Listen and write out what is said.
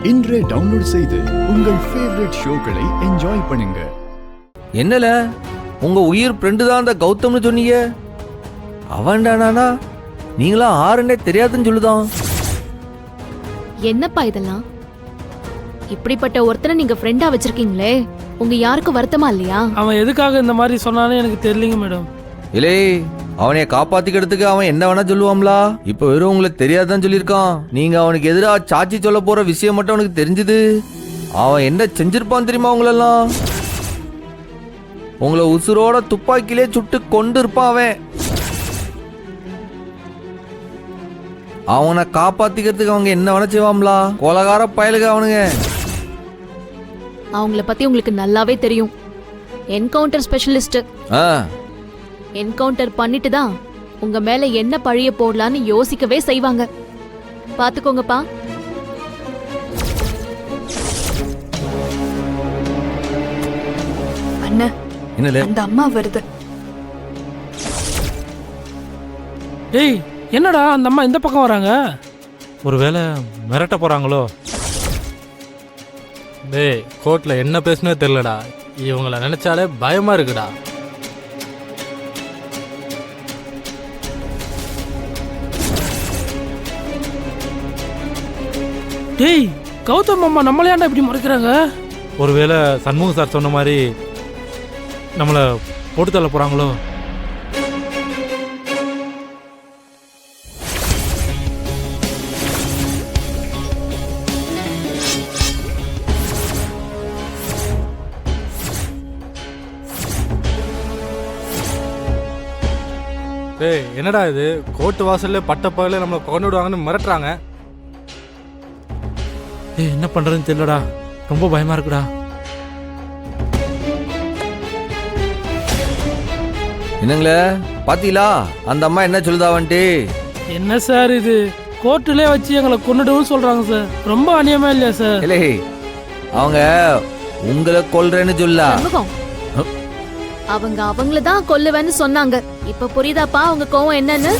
இன்றே டவுன்லோட் செய்து உங்கள் ஃபேவரட் ஷோக்களை என்ஜாய் பண்ணுங்க. என்னல உங்க உயிர் ஃப்ரெண்டு தான் அந்த கௌதம்னு சொன்னீங்க. அவன்டானா நீங்களாம் ஆறுன்னே தெரியாதுன்னு சொல்லுதான். என்னப்பா இதெல்லாம்? இப்படிப்பட்ட ஒருத்தனை நீங்க ஃப்ரெண்டா வச்சிருக்கீங்களே, உங்க யாருக்கும் வருத்தமா இல்லையா? அவன் எதுக்காக இந்த மாதிரி சொன்னானே எனக்கு தெரியலங்க மேடம். இல்லே அவனைய காப்பாத்திக்கிறதுக்கு அவன் என்ன வேணா சொல்லுவாங்களா? இப்ப வெறும் உங்களுக்கு தெரியாதான் சொல்லியிருக்கான். நீங்க அவனுக்கு எதிராக சாட்சி சொல்ல போற விஷயம் மட்டும் அவனுக்கு தெரிஞ்சது. அவன் என்ன செஞ்சிருப்பான் தெரியுமா? உங்களெல்லாம் உங்களை உசுரோட துப்பாக்கிலே சுட்டு கொண்டு இருப்பான். அவனை காப்பாத்திக்கிறதுக்கு அவங்க என்ன வேணா செய்வாங்களா? கொலகார பயலுக அவனுங்க. அவங்கள பத்தி உங்களுக்கு நல்லாவே தெரியும். Encounter specialist. என்கவுண்டர் பண்ணிட்டு தான் உங்க மேல என்ன பழிய போடலான்னு யோசிக்கவே செய்வாங்க. பாத்துக்கோங்கப்பா. அண்ணா, என்னல அந்த அம்மா வருது. டேய், என்னடா அந்த அம்மா இந்த பக்கம் வராங்க? ஒருவேளை மிரட்ட போறாங்களோ? டேய், கோர்ட்ல என்ன பேசுனே தெரியலடா. இவங்கள நினைச்சாலே பயமா இருக்குடா. டேய், கௌதம் அம்மா நம்மளையாண்டா இப்படி முறைக்கிறாங்க? ஒருவேளை சண்முக சார் சொன்ன மாதிரி நம்மள போட்டு தள்ள போறாங்களோ? டேய், என்னடா இது? கோர்ட்டு வாசல்ல பட்ட பகல நம்மளை கொண்டு விடுவாங்கன்னு மிரட்டுறாங்க. ஏய், என்ன பண்றதுன்னு தெரியலடா. ரொம்ப பயமா இருக்குடா. என்னங்களே பாத்தீங்களா அந்த அம்மா என்ன சொல்லுதாவன்ட்டு? என்ன சார் இது? கோர்ட்டிலே வச்சு எங்களை கொன்னுடுன்னு சொல்றாங்க சார். ரொம்ப அநியமா இல்லையா சார்? இல்லை அவங்க உங்களை கொல்றேன்னு சொல்லா. அவங்க அவங்கள தான் கொல்லுவேன்னு சொன்னாங்க. இப்ப புரியுதாப்பா அவங்க கோவம் என்னன்னு?